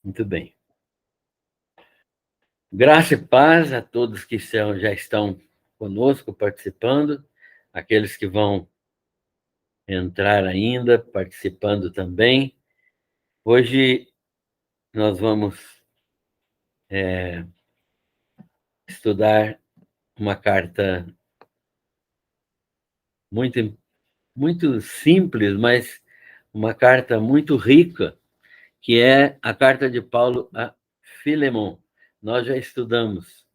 Muito bem. Graça e paz a todos que já estão conosco, participando, aqueles que vão entrar ainda, participando também. Hoje nós vamos estudar uma carta muito, muito simples, mas uma carta muito rica, que é a carta de Paulo a Filemon. Nós já estudamos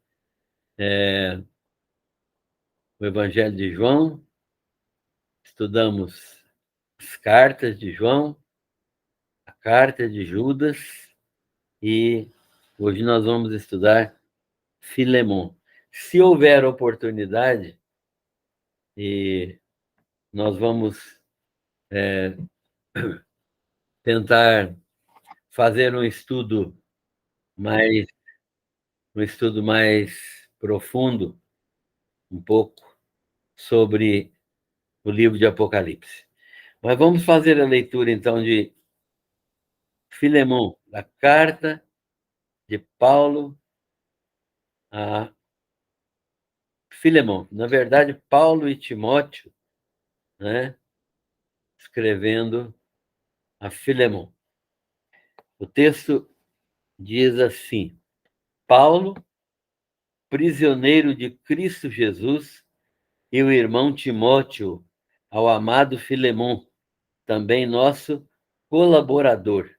o Evangelho de João, estudamos as cartas de João, a carta de Judas, e hoje nós vamos estudar Filemon. Se houver oportunidade, e nós vamos tentar fazer mais, um estudo mais profundo, um pouco, sobre o livro de Apocalipse. Mas vamos fazer a leitura, então, de Filemon, a carta de Paulo a Filemon. Na verdade, Paulo e Timóteo, né, escrevendo a Filemon. O texto diz assim: Paulo, prisioneiro de Cristo Jesus, e o irmão Timóteo, ao amado Filemon, também nosso colaborador,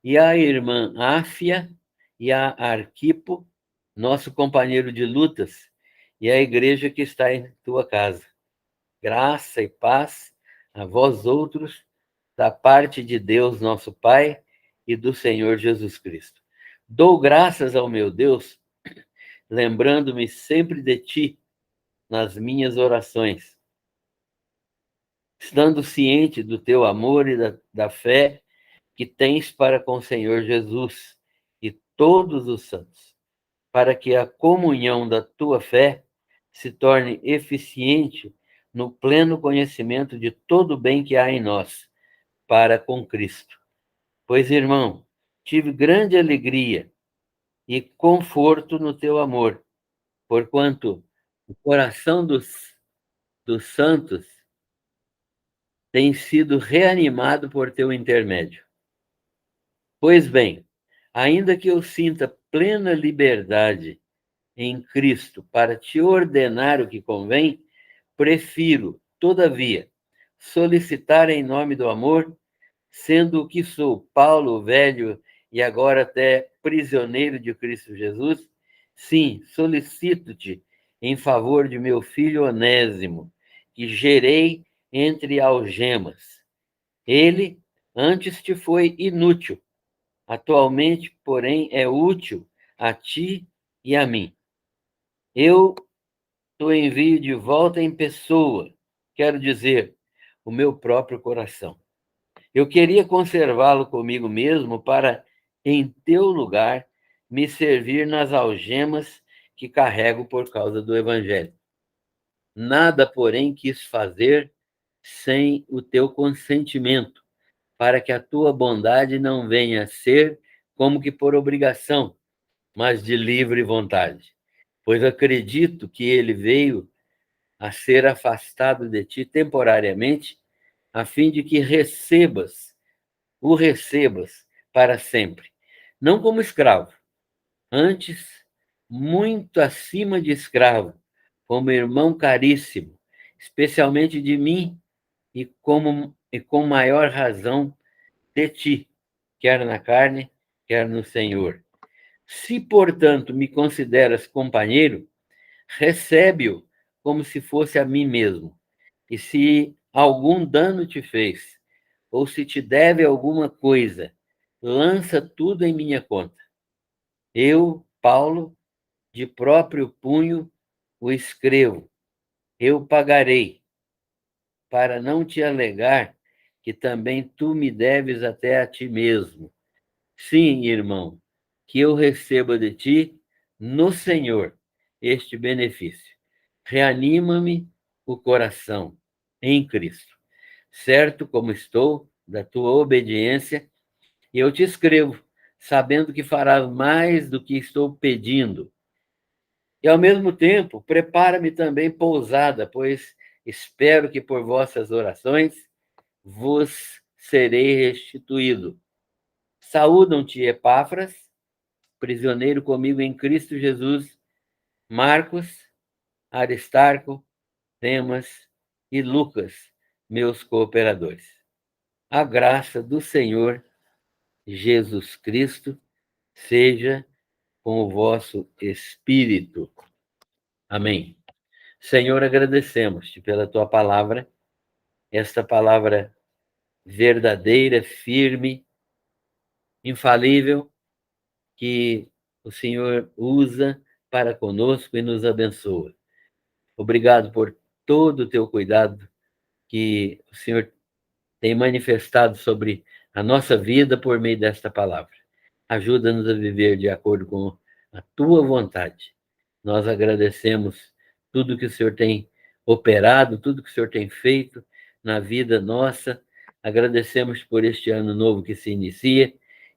e a irmã Áfia e a Arquipo, nosso companheiro de lutas, e a igreja que está em tua casa. Graça e paz a vós outros, da parte de Deus, nosso Pai, e do Senhor Jesus Cristo. Dou graças ao meu Deus, lembrando-me sempre de ti nas minhas orações, estando ciente do teu amor e da fé que tens para com o Senhor Jesus e todos os santos, para que a comunhão da tua fé se torne eficiente no pleno conhecimento de todo o bem que há em nós, para com Cristo. Pois, irmão, tive grande alegria e conforto no teu amor, porquanto o coração dos santos tem sido reanimado por teu intermédio. Pois bem, ainda que eu sinta plena liberdade em Cristo para te ordenar o que convém, prefiro, todavia, solicitar em nome do amor, sendo o que sou, Paulo, velho e agora até prisioneiro de Cristo Jesus, sim, solicito-te em favor de meu filho Onésimo, que gerei entre algemas. Ele antes te foi inútil, atualmente, porém, é útil a ti e a mim. Eu o envio de volta em pessoa, quero dizer, o meu próprio coração. Eu queria conservá-lo comigo mesmo para, em teu lugar, me servir nas algemas que carrego por causa do Evangelho. Nada, porém, quis fazer sem o teu consentimento, para que a tua bondade não venha a ser como que por obrigação, mas de livre vontade. Pois acredito que ele veio a ser afastado de ti temporariamente, a fim de que o recebas para sempre, não como escravo, antes muito acima de escravo, como irmão caríssimo, especialmente de mim e com maior razão de ti, quer na carne, quer no Senhor. Se, portanto, me consideras companheiro, recebe-o como se fosse a mim mesmo. E se algum dano te fez, ou se te deve alguma coisa, lança tudo em minha conta. Eu, Paulo, de próprio punho, o escrevo. Eu pagarei, para não te alegar que também tu me deves até a ti mesmo. Sim, irmão, que eu receba de ti, no Senhor, este benefício. Reanima-me o coração em Cristo. Certo como estou da tua obediência, e eu te escrevo, sabendo que farás mais do que estou pedindo. E, ao mesmo tempo, prepara-me também pousada, pois espero que por vossas orações vos serei restituído. Saúdam-te, Epáfras, prisioneiro comigo em Cristo Jesus, Marcos, Aristarco, Demas e Lucas, meus cooperadores. A graça do Senhor Jesus Cristo seja com o vosso espírito. Amém. Senhor, agradecemos-te pela tua palavra, esta palavra verdadeira, firme, infalível, que o Senhor usa para conosco e nos abençoa. Obrigado por todo o teu cuidado que o Senhor tem manifestado sobre a nossa vida por meio desta palavra. Ajuda-nos a viver de acordo com a tua vontade. Nós agradecemos tudo que o Senhor tem operado, tudo que o Senhor tem feito na vida nossa. Agradecemos por este ano novo que se inicia.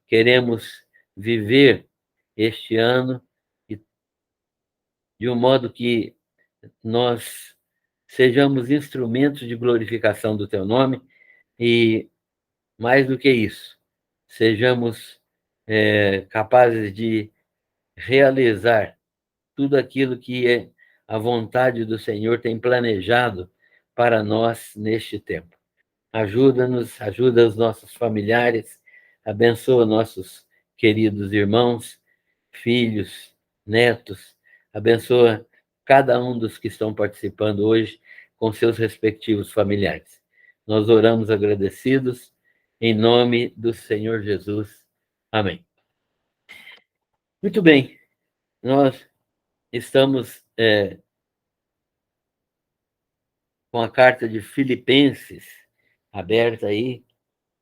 Queremos viver este ano de um modo que nós sejamos instrumentos de glorificação do teu nome e, mais do que isso, sejamos capazes de realizar tudo aquilo que a vontade do Senhor tem planejado para nós neste tempo. Ajuda-nos, ajuda os nossos familiares, abençoa nossos queridos irmãos, filhos, netos, abençoa cada um dos que estão participando hoje com seus respectivos familiares. Nós oramos agradecidos em nome do Senhor Jesus. Amém. Muito bem, nós estamos com a carta de Filipenses aberta aí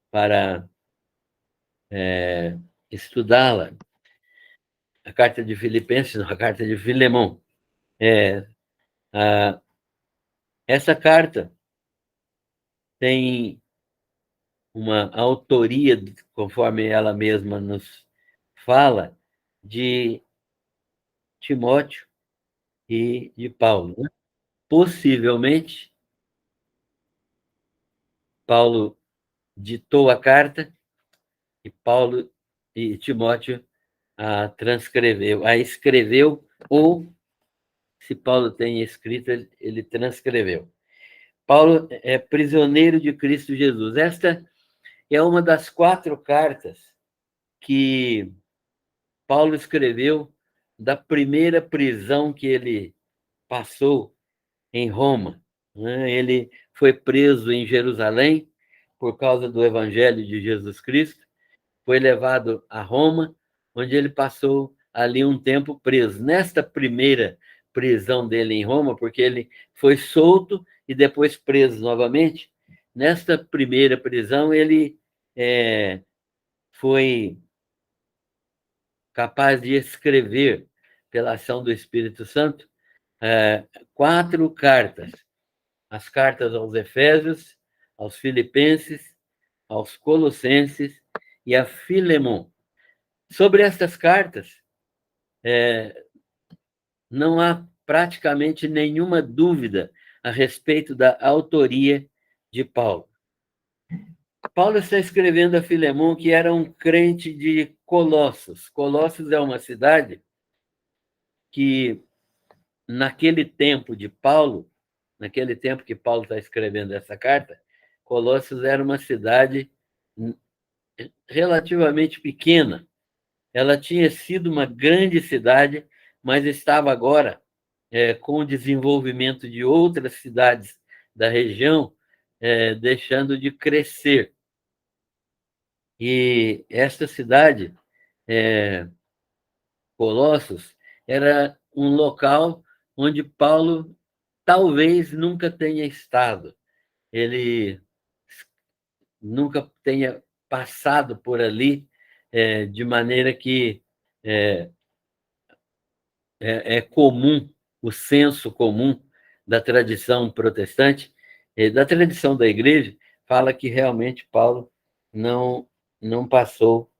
para estudá-la. A carta de Filipenses, não, a carta de Filemão. Essa carta tem uma autoria, conforme ela mesma nos fala, de Timóteo e de Paulo, né? Possivelmente, Paulo ditou a carta e Paulo e Timóteo a transcreveu, a escreveu, ou, se Paulo tem escrito, ele transcreveu. Paulo é prisioneiro de Cristo Jesus. Esta é uma das 4 cartas que Paulo escreveu da primeira prisão que ele passou em Roma. Ele foi preso em Jerusalém por causa do Evangelho de Jesus Cristo, foi levado a Roma, onde ele passou ali um tempo preso. Nesta primeira prisão dele em Roma, porque ele foi solto e depois preso novamente, nesta primeira prisão ele foi capaz de escrever, pela ação do Espírito Santo, 4 cartas. As cartas aos Efésios, aos Filipenses, aos Colossenses e a Filemão. Sobre estas cartas, não há praticamente nenhuma dúvida a respeito da autoria de Paulo. Paulo está escrevendo a Filemão, que era um crente de Colossos. Colossos é uma cidade que, naquele tempo de Paulo, naquele tempo que Paulo está escrevendo essa carta, Colossos era uma cidade relativamente pequena. Ela tinha sido uma grande cidade, mas estava agora com o desenvolvimento de outras cidades da região, deixando de crescer. E esta cidade, Colossos, era um local onde Paulo talvez nunca tenha estado. Ele nunca tenha passado por ali, de maneira que é comum, o senso comum da tradição protestante, da tradição da igreja, fala que realmente Paulo não passou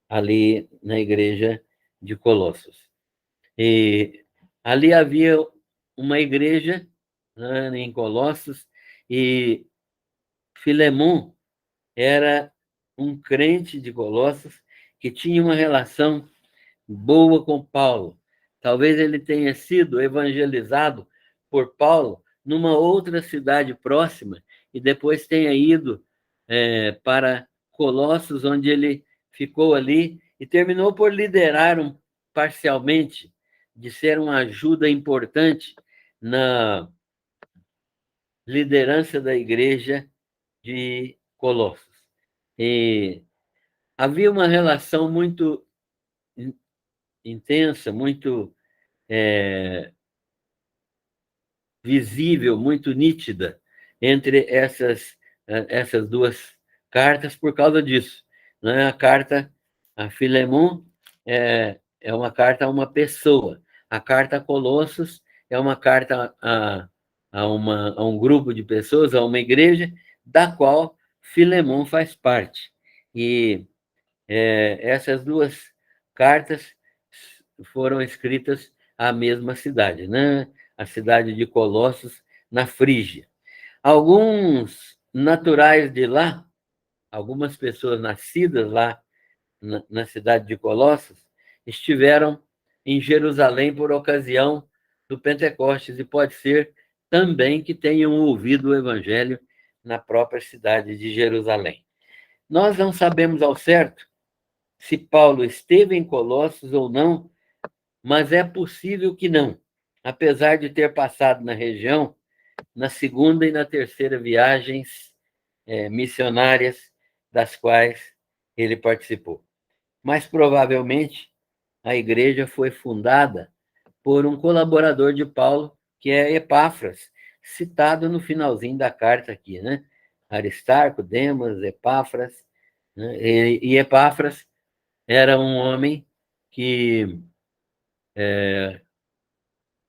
ali na igreja de Colossos. E ali havia uma igreja, né, em Colossos, e Filemon era um crente de Colossos que tinha uma relação boa com Paulo. Talvez ele tenha sido evangelizado por Paulo numa outra cidade próxima e depois tenha ido para Colossos, onde ele ficou ali e terminou por liderar parcialmente, de ser uma ajuda importante na liderança da igreja de Colossos. E havia uma relação muito intensa, muito visível, muito nítida entre essas duas cartas por causa disso. Né? A carta a Filemon é uma carta a uma pessoa. A carta a Colossos é uma carta a um grupo de pessoas, a uma igreja, da qual Filemon faz parte. E essas duas cartas foram escritas à mesma cidade, né? A cidade de Colossos, na Frígia. Alguns naturais de lá, algumas pessoas nascidas lá na cidade de Colossos, estiveram em Jerusalém por ocasião do Pentecostes, e pode ser também que tenham ouvido o evangelho na própria cidade de Jerusalém. Nós não sabemos ao certo se Paulo esteve em Colossos ou não, mas é possível que não, apesar de ter passado na região na segunda e na terceira viagens missionárias das quais ele participou. Mas provavelmente a igreja foi fundada por um colaborador de Paulo, que é Epáfras, citado no finalzinho da carta aqui, né? Aristarco, Demas, Epáfras, né? E Epáfras era um homem que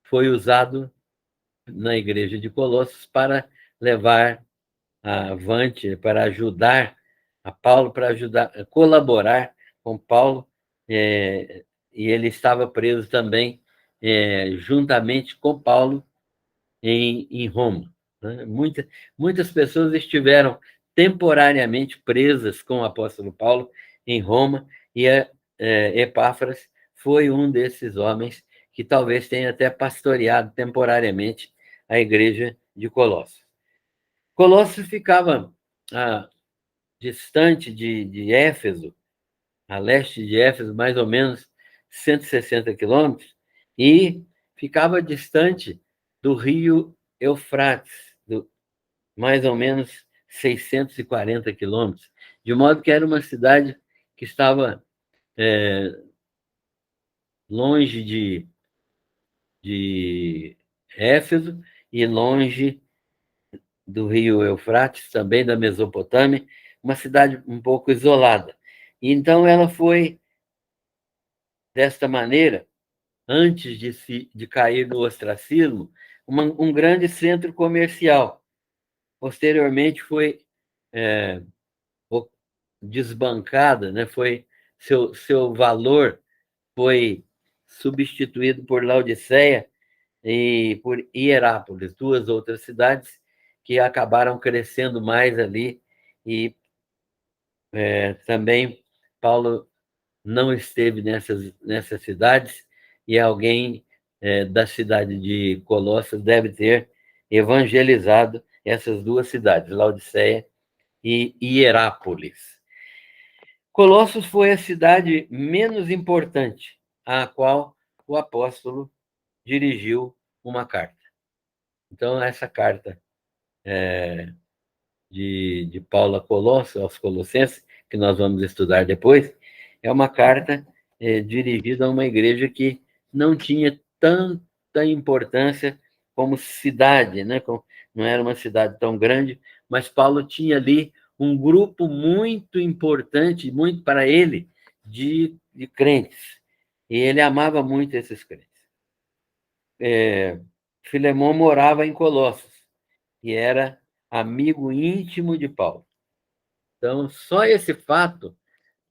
foi usado na igreja de Colossos para levar avante, para ajudar a Paulo, para ajudar, colaborar com Paulo, e ele estava preso também, juntamente com Paulo, em Roma. Né? Muitas pessoas estiveram temporariamente presas com o apóstolo Paulo em Roma, e Epáfras foi um desses homens que talvez tenha até pastoreado temporariamente a igreja de Colossos. Colossos ficava distante de Éfeso, a leste de Éfeso, mais ou menos 160 quilômetros, e ficava distante do rio Eufrates, mais ou menos 640 quilômetros, de modo que era uma cidade que estava longe de Éfeso e longe do rio Eufrates, também da Mesopotâmia, uma cidade um pouco isolada. Então, ela foi, desta maneira, antes de cair no ostracismo, um grande centro comercial. Posteriormente, foi desbancada, né? Seu valor foi substituído por Laodiceia e por Hierápolis, duas outras cidades que acabaram crescendo mais ali, e também Paulo não esteve nessas cidades, e alguém da cidade de Colossos deve ter evangelizado essas duas cidades, Laodiceia e Hierápolis. Colossos foi a cidade menos importante à qual o apóstolo dirigiu uma carta. Então, essa carta de Paulo a Colossos, aos Colossenses, que nós vamos estudar depois, é uma carta dirigida a uma igreja que não tinha tanta importância como cidade, né? Não era uma cidade tão grande, mas Paulo tinha ali um grupo muito importante, muito para ele, de crentes. E ele amava muito esses crentes. Filemão morava em Colossos e era amigo íntimo de Paulo. Então, só esse fato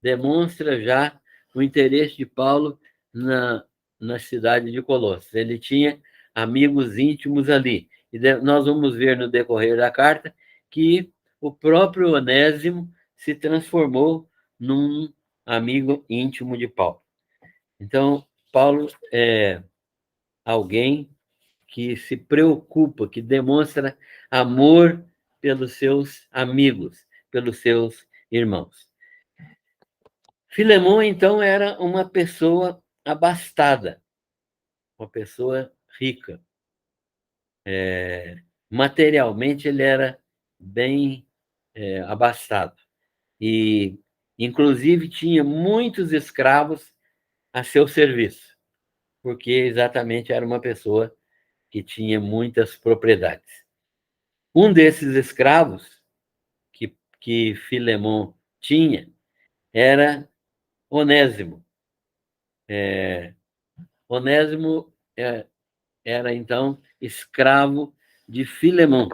demonstra já o interesse de Paulo na cidade de Colossos. Ele tinha amigos íntimos ali. E nós vamos ver no decorrer da carta que o próprio Onésimo se transformou num amigo íntimo de Paulo. Então, Paulo é alguém que se preocupa, que demonstra amor pelos seus amigos, pelos seus irmãos. Filemão, então, era uma pessoa abastada, uma pessoa rica. Materialmente, ele era bem abastado. E, inclusive, tinha muitos escravos a seu serviço, porque exatamente era uma pessoa que tinha muitas propriedades. Um desses escravos que Filemão tinha era Onésimo. Onésimo era, então, escravo de Filemão.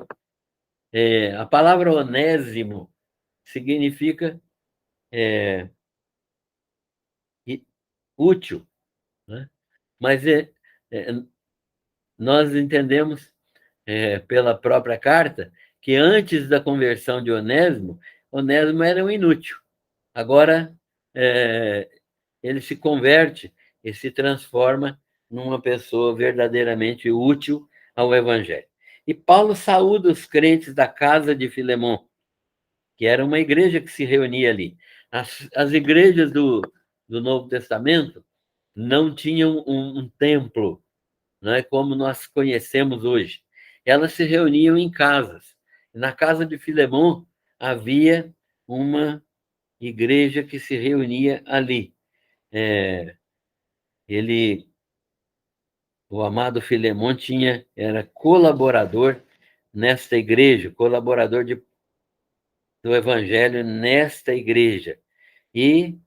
A palavra onésimo significa útil, né? Mas nós entendemos, pela própria carta, que antes da conversão de Onésimo, Onésimo era um inútil. Agora, ele se converte e se transforma numa pessoa verdadeiramente útil ao Evangelho. E Paulo saúda os crentes da casa de Filemão, que era uma igreja que se reunia ali. As igrejas do Novo Testamento não tinham um templo, não é como nós conhecemos hoje. Elas se reuniam em casas. Na casa de Filemão havia uma igreja que se reunia ali. O amado Filemão era colaborador nesta igreja, colaborador do evangelho nesta igreja. E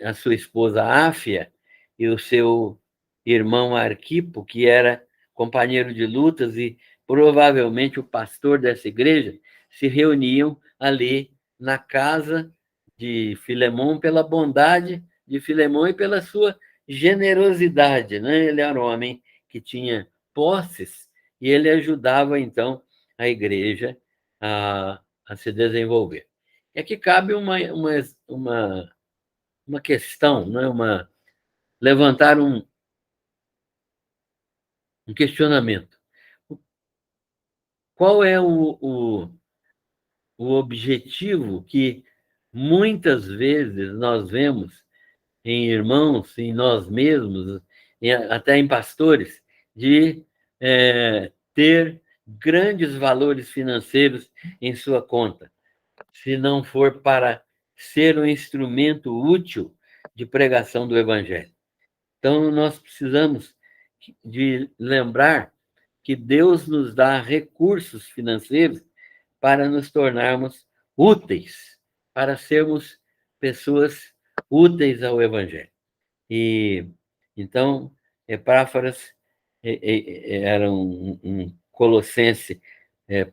a sua esposa Áfia e o seu irmão Arquipo, que era companheiro de lutas e provavelmente o pastor dessa igreja, se reuniam ali na casa de Filemão pela bondade de Filemão e pela sua generosidade, né? Ele era um homem que tinha posses e ele ajudava, então, a igreja a se desenvolver. E aqui cabe uma questão, né? Levantar um questionamento. Qual é o objetivo que muitas vezes nós vemos em irmãos, em nós mesmos, até em pastores, de ter grandes valores financeiros em sua conta, se não for para ser um instrumento útil de pregação do Evangelho? Então, nós precisamos de lembrar que Deus nos dá recursos financeiros para nos tornarmos úteis, para sermos pessoas úteis ao Evangelho. E então, Epáfras era um colossense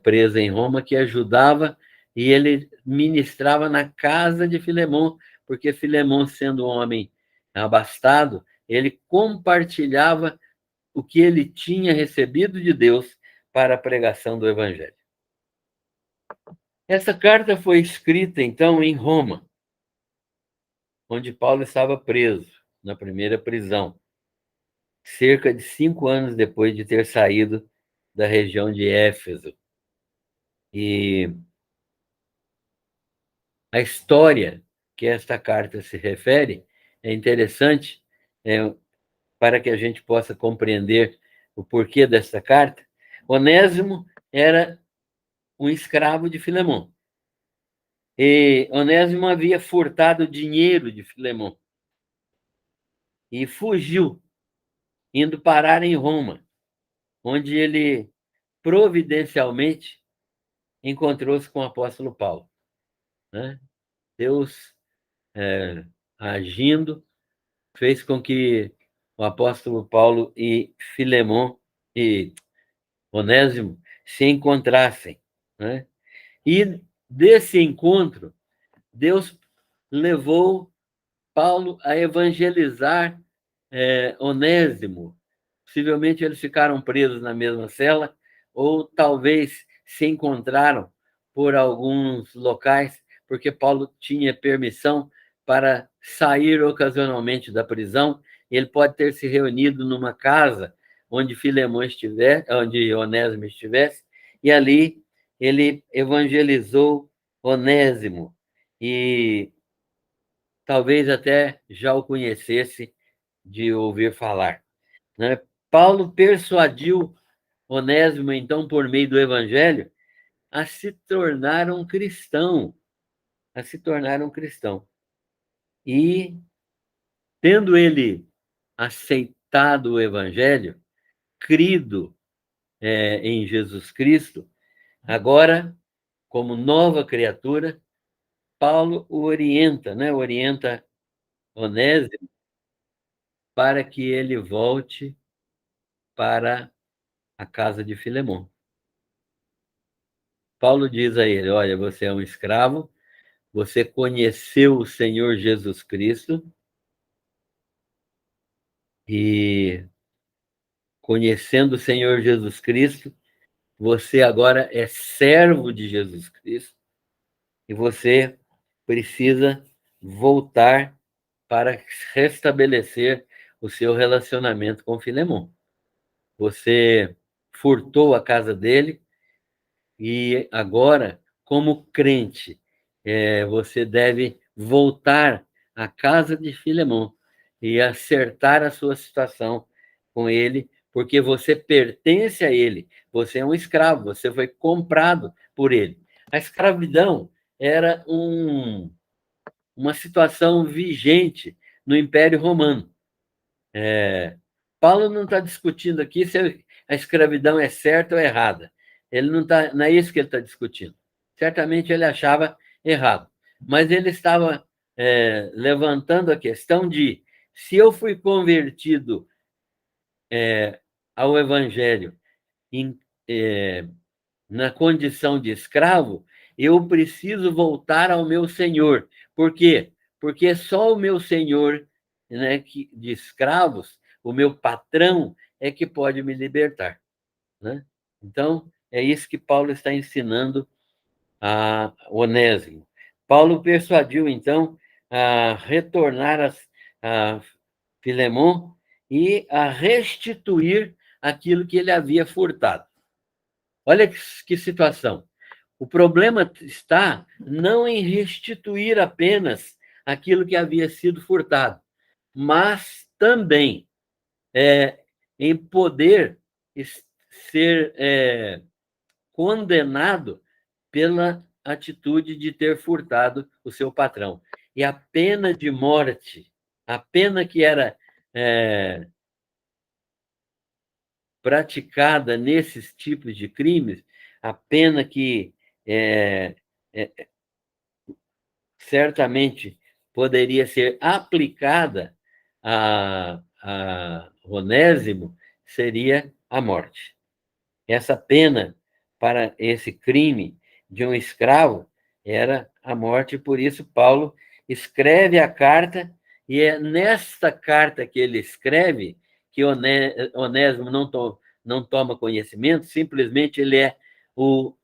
preso em Roma que ajudava e ele ministrava na casa de Filemão, porque Filemão, sendo um homem abastado, ele compartilhava o que ele tinha recebido de Deus para a pregação do Evangelho. Essa carta foi escrita, então, em Roma, onde Paulo estava preso, na primeira prisão, cerca de 5 anos depois de ter saído da região de Éfeso. E a história que esta carta se refere é interessante, para que a gente possa compreender o porquê desta carta. Onésimo era um escravo de Filemão. E Onésimo havia furtado dinheiro de Filemão e fugiu, indo parar em Roma, onde ele providencialmente encontrou-se com o apóstolo Paulo, né? Deus, agindo, fez com que o apóstolo Paulo e Filemão e Onésimo se encontrassem, né? E desse encontro, Deus levou Paulo a evangelizar Onésimo. Possivelmente eles ficaram presos na mesma cela, ou talvez se encontraram por alguns locais, porque Paulo tinha permissão para sair ocasionalmente da prisão. Ele pode ter se reunido numa casa onde Filemão estivesse, onde Onésimo estivesse, e ali ele evangelizou Onésimo, e talvez até já o conhecesse de ouvir falar, né? Paulo persuadiu Onésimo, então, por meio do evangelho, a se tornar um cristão, a se tornar um cristão. E, tendo ele aceitado o evangelho, crido em Jesus Cristo, agora, como nova criatura, Paulo o orienta, né? Orienta Onésimo para que ele volte para a casa de Filemão. Paulo diz a ele: olha, você é um escravo, você conheceu o Senhor Jesus Cristo, e conhecendo o Senhor Jesus Cristo, você agora é servo de Jesus Cristo, e você precisa voltar para restabelecer o seu relacionamento com Filemão. Você furtou a casa dele, e agora, como crente, você deve voltar à casa de Filemão e acertar a sua situação com ele, porque você pertence a ele. Você é um escravo, você foi comprado por ele. A escravidão era uma situação vigente no Império Romano. Paulo não está discutindo aqui se a escravidão é certa ou errada. Ele não é isso que ele está discutindo. Certamente ele achava errado. Mas ele estava levantando a questão de: se eu fui convertido ao Evangelho em, na condição de escravo, eu preciso voltar ao meu Senhor. Por quê? Porque só o meu Senhor, né, de escravos, o meu patrão, é que pode me libertar, né? Então, é isso que Paulo está ensinando a Onésimo. Paulo persuadiu, então, a retornar a Filemão e a restituir aquilo que ele havia furtado. Olha que situação. O problema está não em restituir apenas aquilo que havia sido furtado, mas também em poder ser condenado pela atitude de ter furtado o seu patrão. E a pena de morte, a pena que era praticada nesses tipos de crimes, a pena que certamente poderia ser aplicada a Onésimo, seria a morte. Essa pena para esse crime de um escravo era a morte, por isso Paulo escreve a carta, e é nesta carta que ele escreve que Onésimo não toma conhecimento, simplesmente ele é o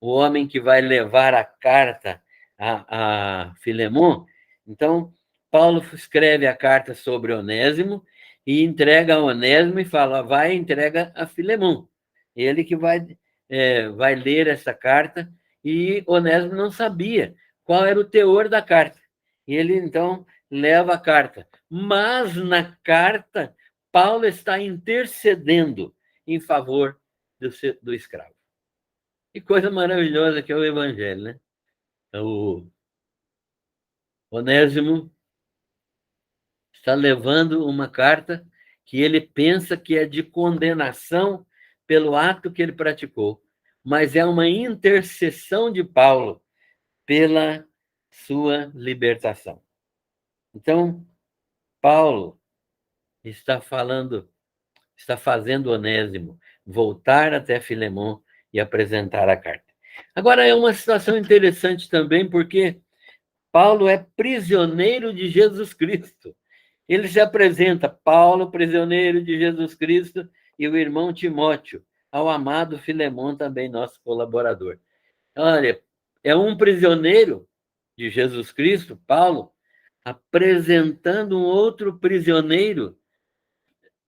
homem que vai levar a carta a Filemão. Então, Paulo escreve a carta sobre Onésimo e entrega a Onésimo e fala: vai e entrega a Filemão. Ele que vai ler essa carta, e Onésimo não sabia qual era o teor da carta. Ele, então, leva a carta. Mas, na carta, Paulo está intercedendo em favor do escravo. Que coisa maravilhosa que é o Evangelho, né? O Onésimo está levando uma carta que ele pensa que é de condenação pelo ato que ele praticou, mas é uma intercessão de Paulo pela sua libertação. Então, Paulo está fazendo Onésimo voltar até Filemão e apresentar a carta. Agora, é uma situação interessante também, porque Paulo é prisioneiro de Jesus Cristo. Ele se apresenta, Paulo, prisioneiro de Jesus Cristo, e o irmão Timóteo, ao amado Filemon, também nosso colaborador. Olha, é um prisioneiro de Jesus Cristo, Paulo, apresentando um outro prisioneiro,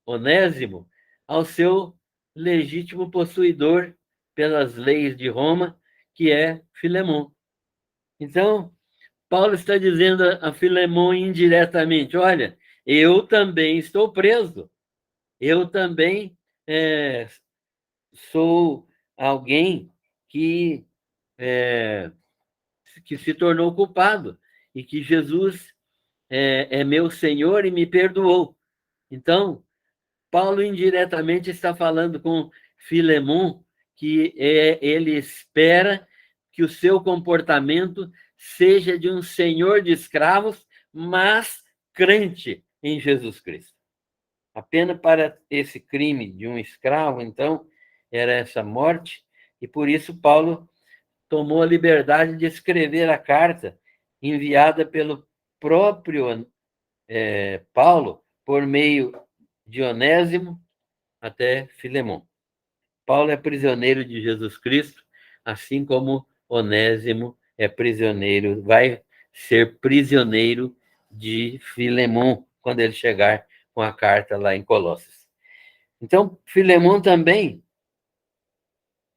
Onésimo, ao seu legítimo possuidor pelas leis de Roma, que é Filemon. Então, Paulo está dizendo a Filemon indiretamente: olha, eu também estou preso, eu também sou alguém é, que se tornou culpado e que Jesus é meu Senhor e me perdoou. Então, Paulo indiretamente está falando com Filemon que ele espera que o seu comportamento seja de um senhor de escravos, mas crente em Jesus Cristo. A pena para esse crime de um escravo, então, era essa morte, e por isso Paulo tomou a liberdade de escrever a carta enviada pelo próprio Paulo por meio de Onésimo até Filemon. Paulo é prisioneiro de Jesus Cristo, assim como Onésimo é prisioneiro, vai ser prisioneiro de Filemon quando ele chegar com a carta lá em Colossos. Então, Filemon também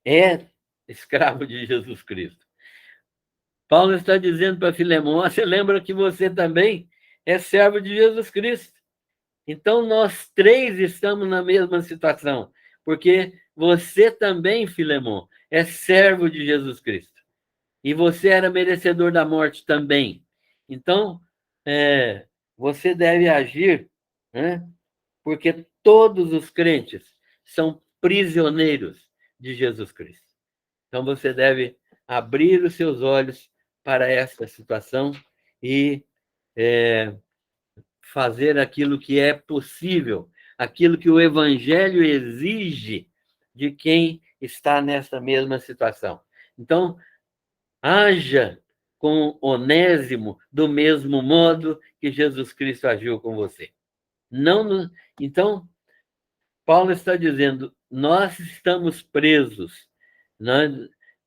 é escravo de Jesus Cristo. Paulo está dizendo para Filemon: você lembra que você também é servo de Jesus Cristo. Então, nós três estamos na mesma situação, porque você também, Filemon, é servo de Jesus Cristo. E você era merecedor da morte também. Então, você deve agir, né? Porque todos os crentes são prisioneiros de Jesus Cristo. Então, você deve abrir os seus olhos para essa situação e fazer aquilo que é possível, aquilo que o Evangelho exige de quem está nessa mesma situação. Então, haja com Onésimo do mesmo modo que Jesus Cristo agiu com você. Então, Paulo está dizendo: nós estamos presos,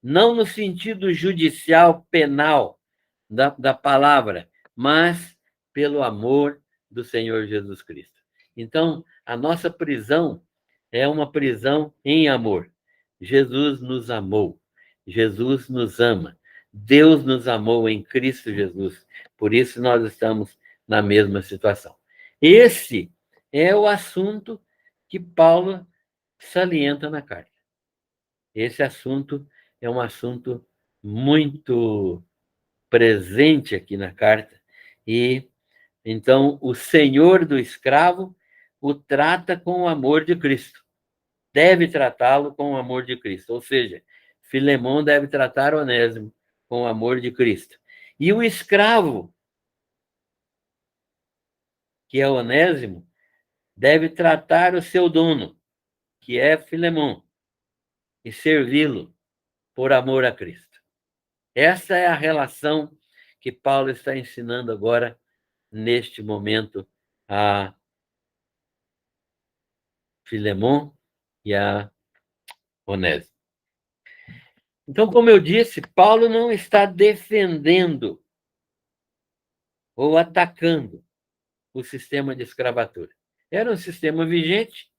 não no sentido judicial, penal da palavra, mas pelo amor do Senhor Jesus Cristo. Então, a nossa prisão é uma prisão em amor. Jesus nos amou, Jesus nos ama, Deus nos amou em Cristo Jesus. Por isso nós estamos na mesma situação. Esse é o assunto que Paulo salienta na carta. Esse assunto é um assunto muito presente aqui na carta. E então o senhor do escravo o trata com o amor de Cristo. Deve tratá-lo com o amor de Cristo. Ou seja, Filemon deve tratar Onésimo com o amor de Cristo. E o escravo, que é Onésimo, deve tratar o seu dono, que é Filemon, e servi-lo por amor a Cristo. Essa é a relação que Paulo está ensinando agora, neste momento, a Filemon e a Onésimo. Então, como eu disse, Paulo não está defendendo ou atacando o sistema de escravatura. Era um sistema vigente,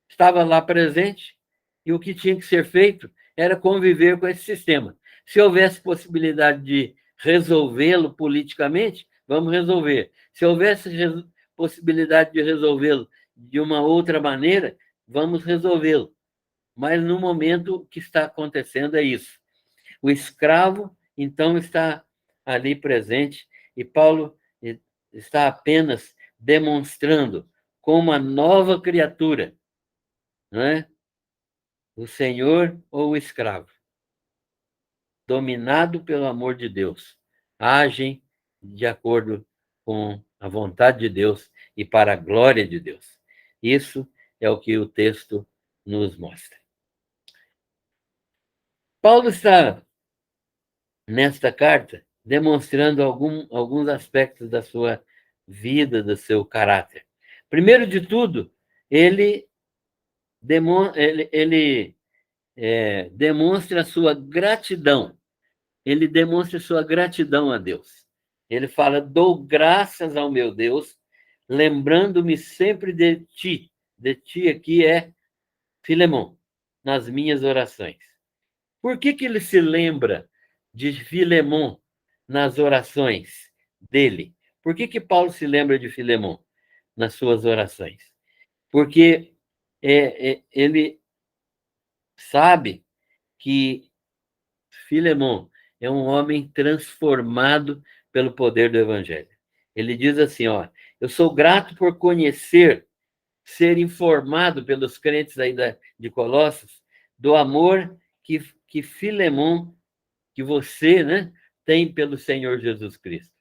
estava lá presente, e o que tinha que ser feito era conviver com esse sistema. Se houvesse possibilidade de resolvê-lo politicamente, vamos resolver. Se houvesse possibilidade de resolvê-lo de uma outra maneira, vamos resolvê-lo. Mas no momento o que está acontecendo é isso. O escravo, então, está ali presente, e Paulo está apenas demonstrando como a nova criatura, não é? O senhor ou o escravo, dominado pelo amor de Deus, agem de acordo com a vontade de Deus e para a glória de Deus. Isso é o que o texto nos mostra. Paulo está, nesta carta, demonstrando alguns aspectos da sua vida, do seu caráter. Primeiro de tudo, ele demonstra a sua gratidão. Ele demonstra sua gratidão a Deus. Ele fala: dou graças ao meu Deus, lembrando-me sempre de ti. De ti aqui é Filemon, nas minhas orações. Por que ele se lembra de Filemon nas orações dele? Por que Paulo se lembra de Filemon nas suas orações? Porque ele sabe que Filemon é um homem transformado pelo poder do Evangelho. Ele diz assim, ó, eu sou grato por conhecer, ser informado pelos crentes aí de Colossos, do amor que Filemon, que você, né, tem pelo Senhor Jesus Cristo.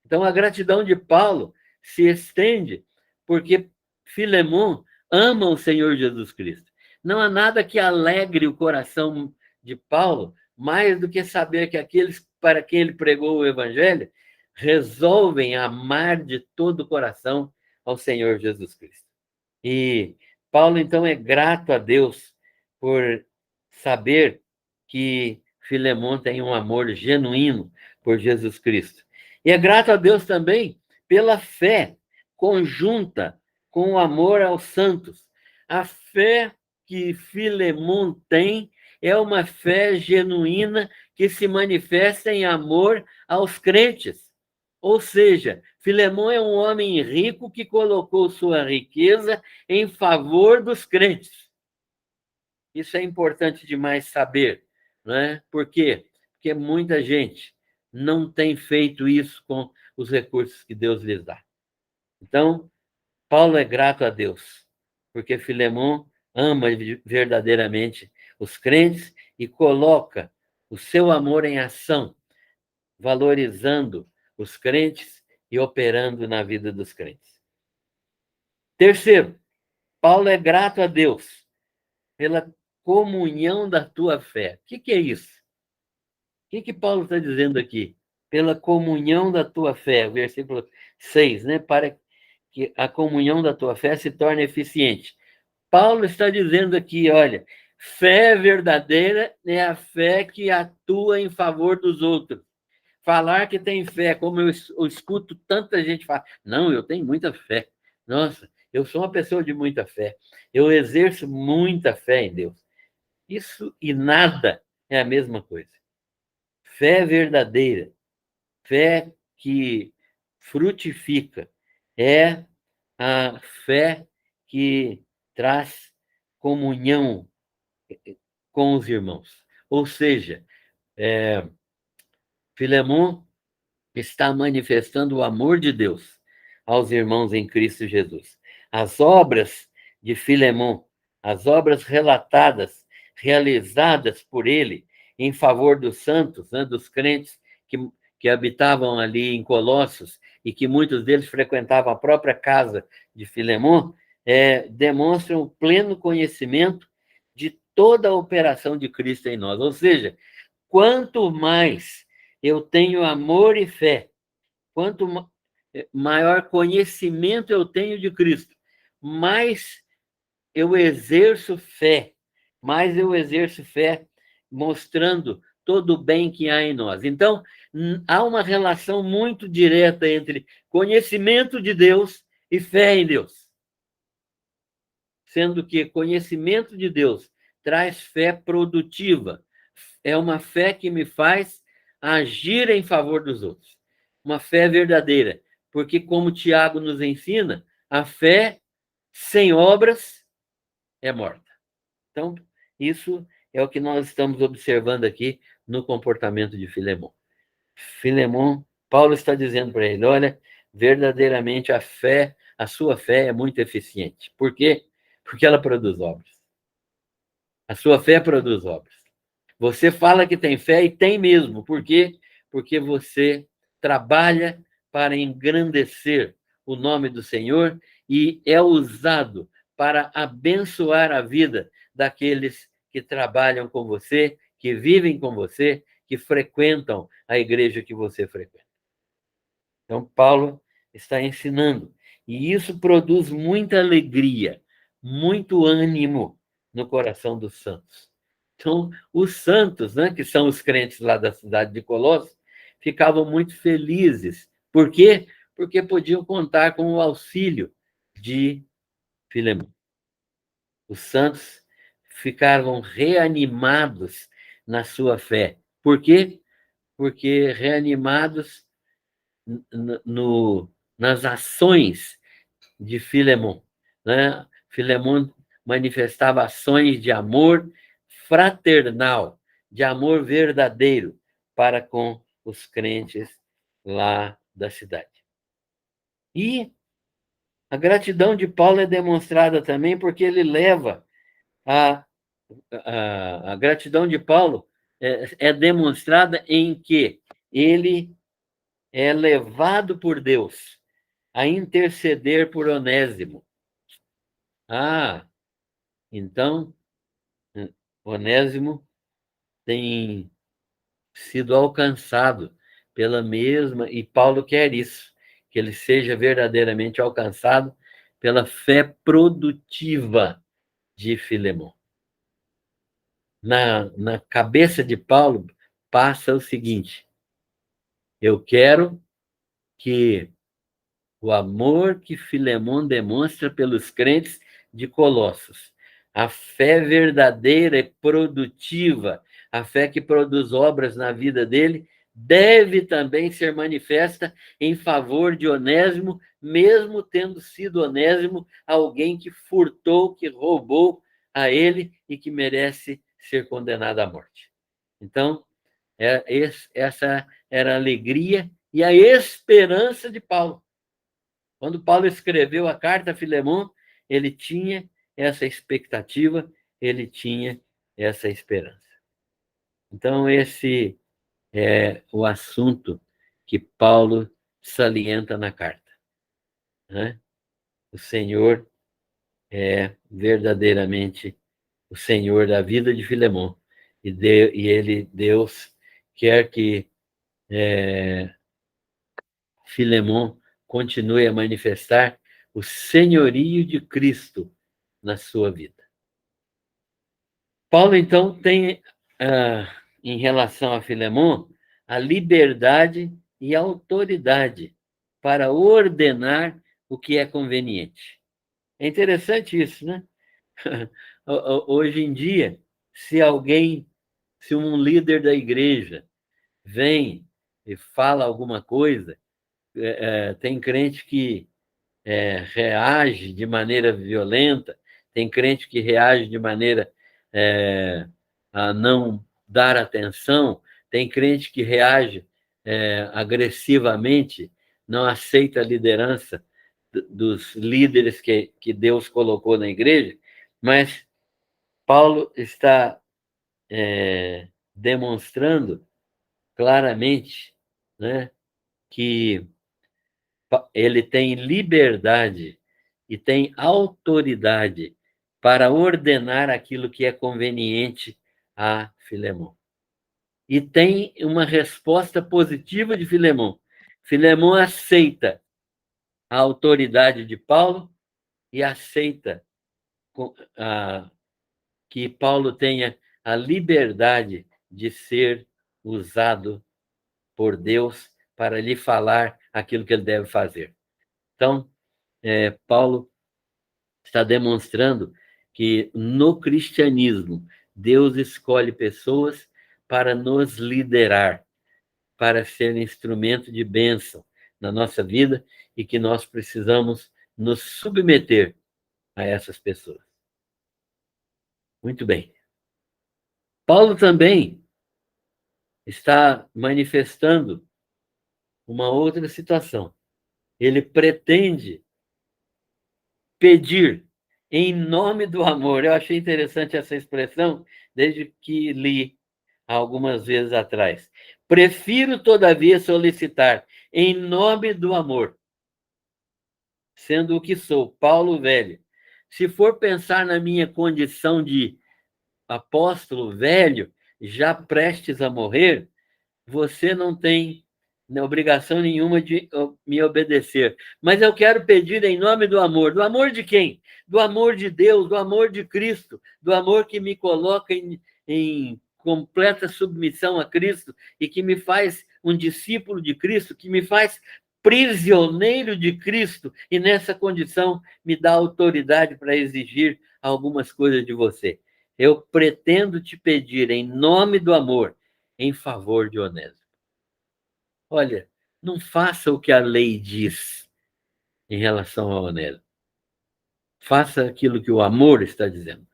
Então, a gratidão de Paulo se estende porque Filemon ama o Senhor Jesus Cristo. Não há nada que alegre o coração de Paulo mais do que saber que aqueles para quem ele pregou o Evangelho resolvem amar de todo o coração ao Senhor Jesus Cristo. E Paulo, então, é grato a Deus por saber que Filemon tem um amor genuíno por Jesus Cristo. E é grato a Deus também pela fé conjunta com o amor aos santos. A fé que Filemon tem é uma fé genuína que se manifesta em amor aos crentes. Ou seja, Filemon é um homem rico que colocou sua riqueza em favor dos crentes. Isso é importante demais saber, não é? Por quê? Porque muita gente não tem feito isso com os recursos que Deus lhes dá. Então, Paulo é grato a Deus, porque Filemon ama verdadeiramente os crentes e coloca o seu amor em ação, valorizando os crentes e operando na vida dos crentes. Terceiro, Paulo é grato a Deus pela comunhão da tua fé. O que é isso? O que Paulo está dizendo aqui? Pela comunhão da tua fé, versículo 6, né? Para que a comunhão da tua fé se torne eficiente. Paulo está dizendo aqui, olha, fé verdadeira é a fé que atua em favor dos outros. Falar que tem fé, como eu escuto tanta gente falar, não, eu tenho muita fé. Nossa, eu sou uma pessoa de muita fé. Eu exerço muita fé em Deus. Isso e nada é a mesma coisa. Fé verdadeira, fé que frutifica, é a fé que traz comunhão com os irmãos. Ou seja, Filemon está manifestando o amor de Deus aos irmãos em Cristo Jesus. As obras de Filemon, as obras relatadas, realizadas por ele em favor dos santos, né, dos crentes que habitavam ali em Colossos e que muitos deles frequentavam a própria casa de Filemon, demonstram o pleno conhecimento de toda a operação de Cristo em nós. Ou seja, quanto mais eu tenho amor e fé, quanto maior conhecimento eu tenho de Cristo, mais eu exerço fé, mostrando todo o bem que há em nós. Então, há uma relação muito direta entre conhecimento de Deus e fé em Deus. Sendo que conhecimento de Deus traz fé produtiva. É uma fé que me faz agir em favor dos outros. Uma fé verdadeira. Porque, como Tiago nos ensina, a fé sem obras é morta. Então, isso é o que nós estamos observando aqui no comportamento de Filemon. Filemon, Paulo está dizendo para ele, olha, verdadeiramente a sua fé é muito eficiente. Por quê? Porque ela produz obras. A sua fé produz obras. Você fala que tem fé e tem mesmo. Por quê? Porque você trabalha para engrandecer o nome do Senhor e é usado para abençoar a vida daqueles que trabalham com você, que vivem com você, que frequentam a igreja que você frequenta. Então, Paulo está ensinando. E isso produz muita alegria, muito ânimo no coração dos santos. Então, os santos, né, que são os crentes lá da cidade de Colossos, ficavam muito felizes. Por quê? Porque podiam contar com o auxílio de Filemão. Os santos ficavam reanimados na sua fé. Por quê? Porque reanimados nas ações de Filemão, né? Filemão manifestava ações de amor fraternal, de amor verdadeiro para com os crentes lá da cidade. E a gratidão de Paulo é demonstrada também porque ele leva a gratidão de Paulo é demonstrada em que ele é levado por Deus a interceder por Onésimo. Então, Onésimo tem sido alcançado pela mesma, e Paulo quer isso, que ele seja verdadeiramente alcançado pela fé produtiva de Filemão. Na cabeça de Paulo passa o seguinte: eu quero que o amor que Filemão demonstra pelos crentes de Colossos, a fé verdadeira e produtiva, a fé que produz obras na vida dele, deve também ser manifesta em favor de Onésimo, mesmo tendo sido Onésimo alguém que furtou, que roubou a ele e que merece ser condenado à morte. Então, essa era a alegria e a esperança de Paulo. Quando Paulo escreveu a carta a Filemão, ele tinha essa expectativa, ele tinha essa esperança. Então, esse é o assunto que Paulo salienta na carta, né? O Senhor é verdadeiramente o Senhor da vida de Filemão. E Deus, quer que Filemão continue a manifestar o senhorio de Cristo na sua vida. Paulo, então, tem, em relação a Filemão, a liberdade e a autoridade para ordenar o que é conveniente. É interessante isso, né? Hoje em dia, se um líder da igreja vem e fala alguma coisa, tem crente que reage de maneira violenta, tem crente que reage de maneira a não dar atenção, tem crente que reage agressivamente, não aceita a liderança dos líderes que Deus colocou na igreja, mas Paulo está demonstrando claramente, né, que ele tem liberdade e tem autoridade para ordenar aquilo que é conveniente a Filemão. E tem uma resposta positiva de Filemão. Filemão aceita a autoridade de Paulo e aceita que Paulo tenha a liberdade de ser usado por Deus para lhe falar aquilo que ele deve fazer. Então, Paulo está demonstrando que no cristianismo Deus escolhe pessoas para nos liderar, para ser instrumento de bênção na nossa vida e que nós precisamos nos submeter a essas pessoas. Muito bem. Paulo também está manifestando uma outra situação. Ele pretende pedir em nome do amor. Eu achei interessante essa expressão desde que li algumas vezes atrás. Prefiro, todavia, solicitar em nome do amor, sendo o que sou, Paulo velho. Se for pensar na minha condição de apóstolo velho, já prestes a morrer, você não tem obrigação nenhuma de me obedecer. Mas eu quero pedir em nome do amor. Do amor de quem? Do amor de Deus, do amor de Cristo, do amor que me coloca em completa submissão a Cristo e que me faz um discípulo de Cristo, que me faz prisioneiro de Cristo e nessa condição me dá autoridade para exigir algumas coisas de você. Eu pretendo te pedir em nome do amor, em favor de Onésimo. Olha, não faça o que a lei diz em relação ao Onésimo. Faça aquilo que o amor está dizendo.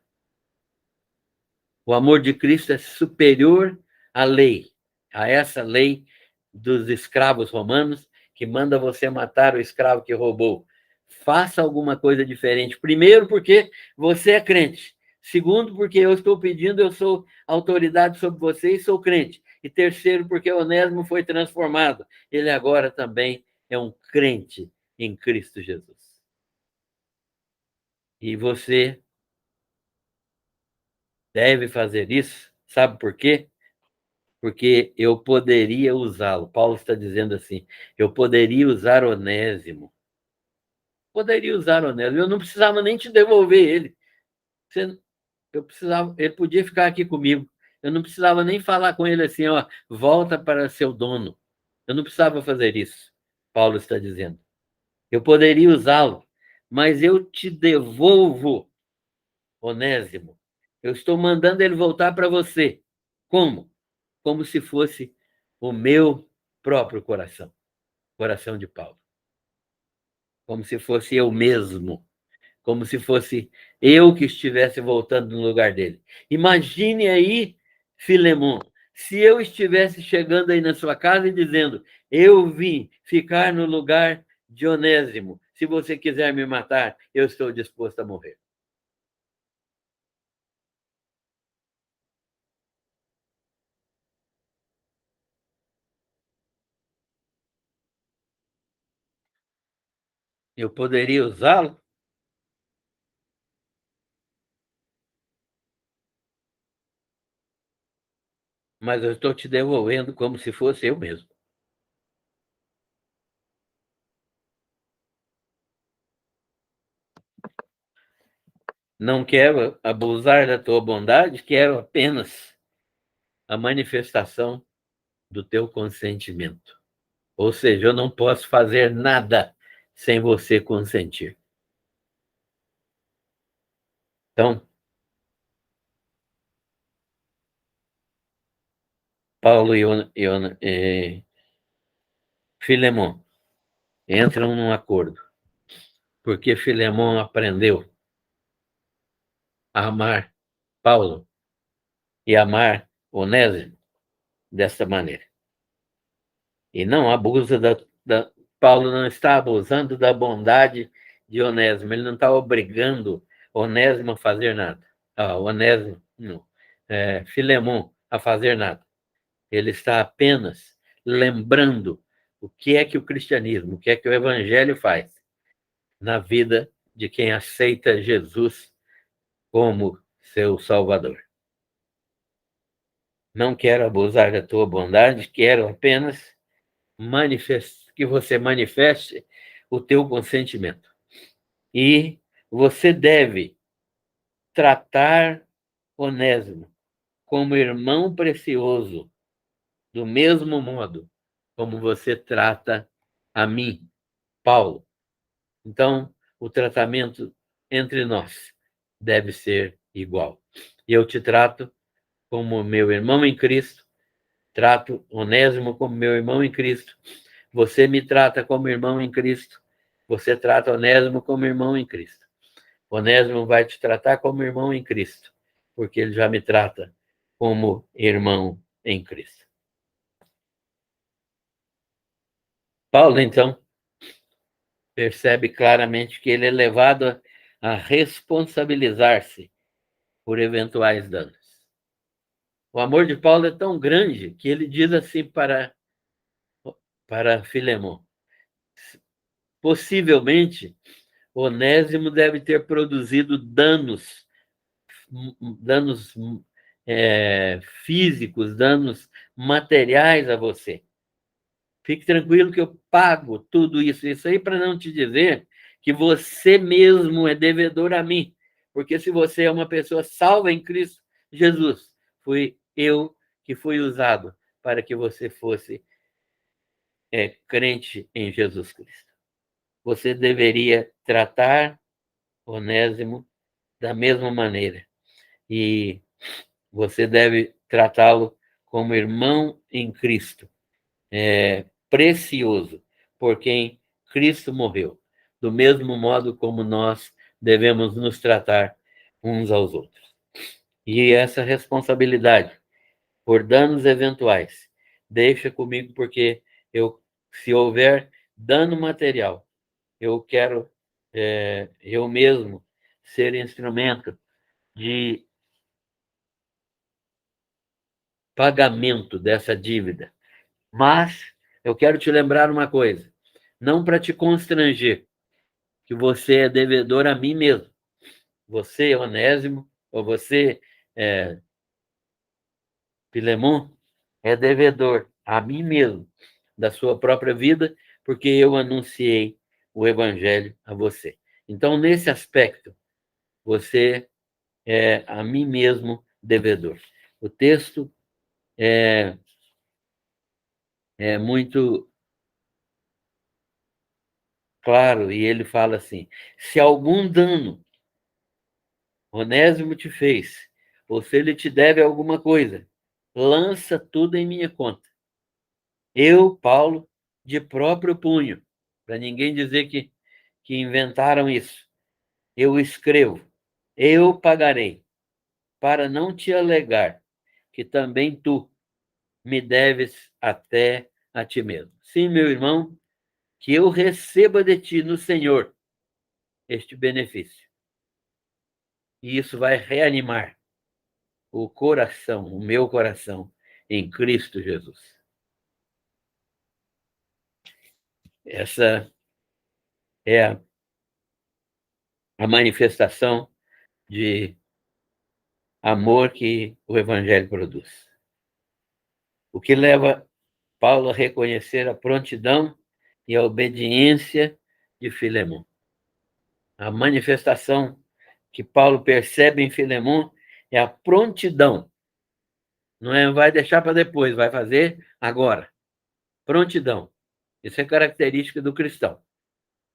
O amor de Cristo é superior à lei, a essa lei dos escravos romanos que manda você matar o escravo que roubou. Faça alguma coisa diferente. Primeiro, porque você é crente. Segundo, porque eu estou pedindo, eu sou autoridade sobre você e sou crente. E terceiro, porque Onésimo foi transformado. Ele agora também é um crente em Cristo Jesus. E você deve fazer isso. Sabe por quê? Porque eu poderia usá-lo. Paulo está dizendo assim: eu poderia usar Onésimo. Poderia usar Onésimo. Eu não precisava nem te devolver ele. Eu precisava, ele podia ficar aqui comigo. Eu não precisava nem falar com ele assim, ó, volta para seu dono. Eu não precisava fazer isso. Paulo está dizendo. Eu poderia usá-lo, mas eu te devolvo, Onésimo. Eu estou mandando ele voltar para você. Como? Como se fosse o meu próprio coração, coração de Paulo. Como se fosse eu mesmo, como se fosse eu que estivesse voltando no lugar dele. Imagine aí, Filemon, se eu estivesse chegando aí na sua casa e dizendo: eu vim ficar no lugar de Onésimo. Se você quiser me matar, eu estou disposto a morrer. Eu poderia usá-lo, mas eu estou te devolvendo como se fosse eu mesmo. Não quero abusar da tua bondade, quero apenas a manifestação do teu consentimento. Ou seja, eu não posso fazer nada sem você consentir. Então, Paulo e Filemon entram num acordo, porque Filemon aprendeu a amar Paulo e amar Onésimo desta maneira. E não abusa Paulo não está abusando da bondade de Onésimo, ele não está obrigando Onésimo a fazer nada. Onésimo, não. Filemon a fazer nada. Ele está apenas lembrando o que é que o cristianismo, o que é que o evangelho faz na vida de quem aceita Jesus como seu Salvador. Não quero abusar da tua bondade, quero apenas que você manifeste o teu consentimento. E você deve tratar Onésimo como irmão precioso, do mesmo modo como você trata a mim, Paulo. Então, o tratamento entre nós deve ser igual. Eu te trato como meu irmão em Cristo, trato Onésimo como meu irmão em Cristo, você me trata como irmão em Cristo, você trata Onésimo como irmão em Cristo. Onésimo vai te tratar como irmão em Cristo, porque ele já me trata como irmão em Cristo. Paulo, então, percebe claramente que ele é levado a responsabilizar-se por eventuais danos. O amor de Paulo é tão grande que ele diz assim para Filemon: possivelmente, Onésimo deve ter produzido danos físicos, danos materiais a você. Fique tranquilo que eu pago tudo isso. Isso aí para não te dizer que você mesmo é devedor a mim. Porque se você é uma pessoa salva em Cristo Jesus, fui eu que fui usado para que você fosse crente em Jesus Cristo. Você deveria tratar Onésimo da mesma maneira. E você deve tratá-lo como irmão em Cristo, precioso, por quem Cristo morreu, do mesmo modo como nós devemos nos tratar uns aos outros. E essa responsabilidade por danos eventuais, deixa comigo, porque se houver dano material, eu quero eu mesmo ser instrumento de pagamento dessa dívida. Mas eu quero te lembrar uma coisa, não para te constranger, que você é devedor a mim mesmo. Você, Onésimo, ou você, Filemon, é devedor a mim mesmo da sua própria vida, porque eu anunciei o evangelho a você. Então, nesse aspecto, você é a mim mesmo devedor. O texto é muito claro e ele fala assim: se algum dano Onésimo te fez, ou se ele te deve alguma coisa, lança tudo em minha conta. Eu, Paulo, de próprio punho, para ninguém dizer que inventaram isso. Eu escrevo, eu pagarei, para não te alegar que também tu me deves até a ti mesmo. Sim, meu irmão, que eu receba de ti no Senhor este benefício. E isso vai reanimar o coração, o meu coração, em Cristo Jesus. Essa é a manifestação de amor que o Evangelho produz. O que leva Paulo a reconhecer a prontidão e a obediência de Filemon. A manifestação que Paulo percebe em Filemon é a prontidão. Não é vai deixar para depois, vai fazer agora. Prontidão. Isso é característica do cristão.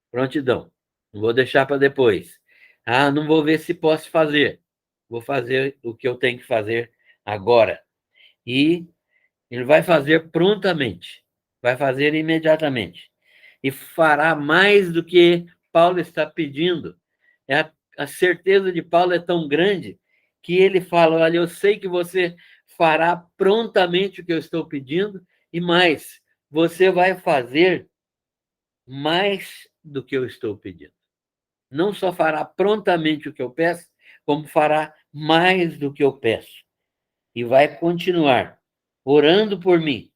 Prontidão. Não vou deixar para depois. Ah, não vou ver se posso fazer. Vou fazer o que eu tenho que fazer agora. E ele vai fazer prontamente. Vai fazer imediatamente. E fará mais do que Paulo está pedindo. A certeza de Paulo é tão grande que ele fala: olha, eu sei que você fará prontamente o que eu estou pedindo, e mais, você vai fazer mais do que eu estou pedindo. Não só fará prontamente o que eu peço, como fará mais do que eu peço. E vai continuar orando por mim,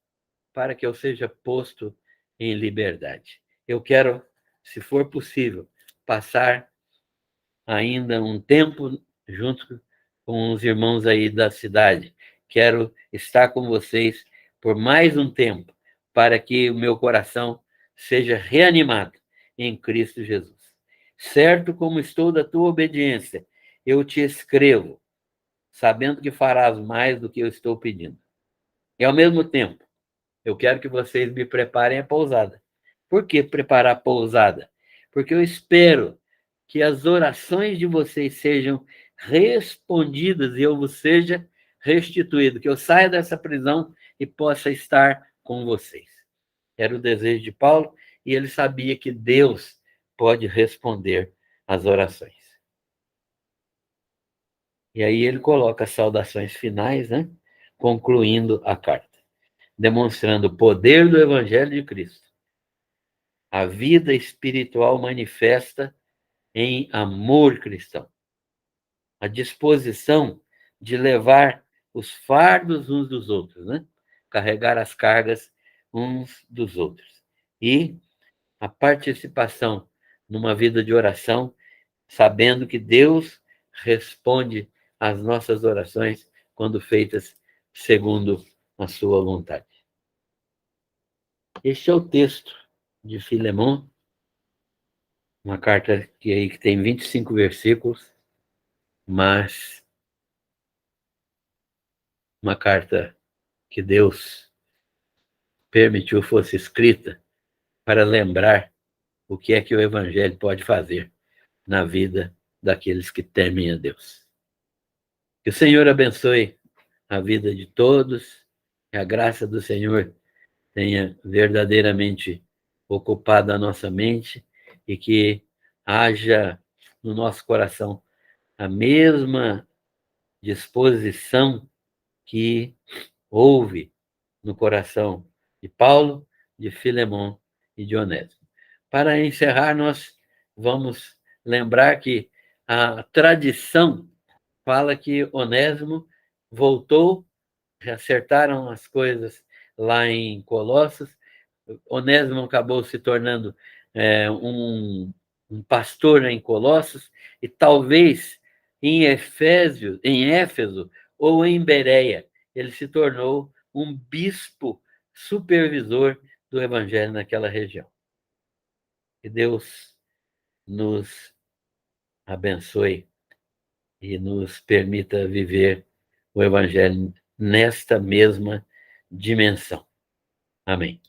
para que eu seja posto em liberdade. Eu quero, se for possível, passar ainda um tempo junto com os irmãos aí da cidade. Quero estar com vocês por mais um tempo, para que o meu coração seja reanimado em Cristo Jesus. Certo como estou da tua obediência, eu te escrevo, sabendo que farás mais do que eu estou pedindo. E, ao mesmo tempo, eu quero que vocês me preparem a pousada. Por que preparar a pousada? Porque eu espero que as orações de vocês sejam respondidas e eu vos seja restituído, que eu saia dessa prisão e possa estar com vocês. Era o desejo de Paulo e ele sabia que Deus pode responder às orações. E aí ele coloca as saudações finais, né? Concluindo a carta, demonstrando o poder do Evangelho de Cristo, a vida espiritual manifesta em amor cristão, a disposição de levar os fardos uns dos outros, né? Carregar as cargas uns dos outros. E a participação numa vida de oração, sabendo que Deus responde às nossas orações quando feitas segundo a sua vontade. Este é o texto de Filemon, uma carta que tem 25 versículos, mas uma carta que Deus permitiu fosse escrita para lembrar o que é que o Evangelho pode fazer na vida daqueles que temem a Deus. Que o Senhor abençoe a vida de todos, que a graça do Senhor tenha verdadeiramente ocupado a nossa mente e que haja no nosso coração a mesma disposição que houve no coração de Paulo, de Filemon e de Onésimo. Para encerrar, nós vamos lembrar que a tradição fala que Onésimo voltou, acertaram as coisas lá em Colossos. Onésimo acabou se tornando um pastor em Colossos e talvez em Éfeso ou em Bereia ele se tornou um bispo supervisor do evangelho naquela região. Que Deus nos abençoe e nos permita viver o evangelho nesta mesma dimensão. Amém.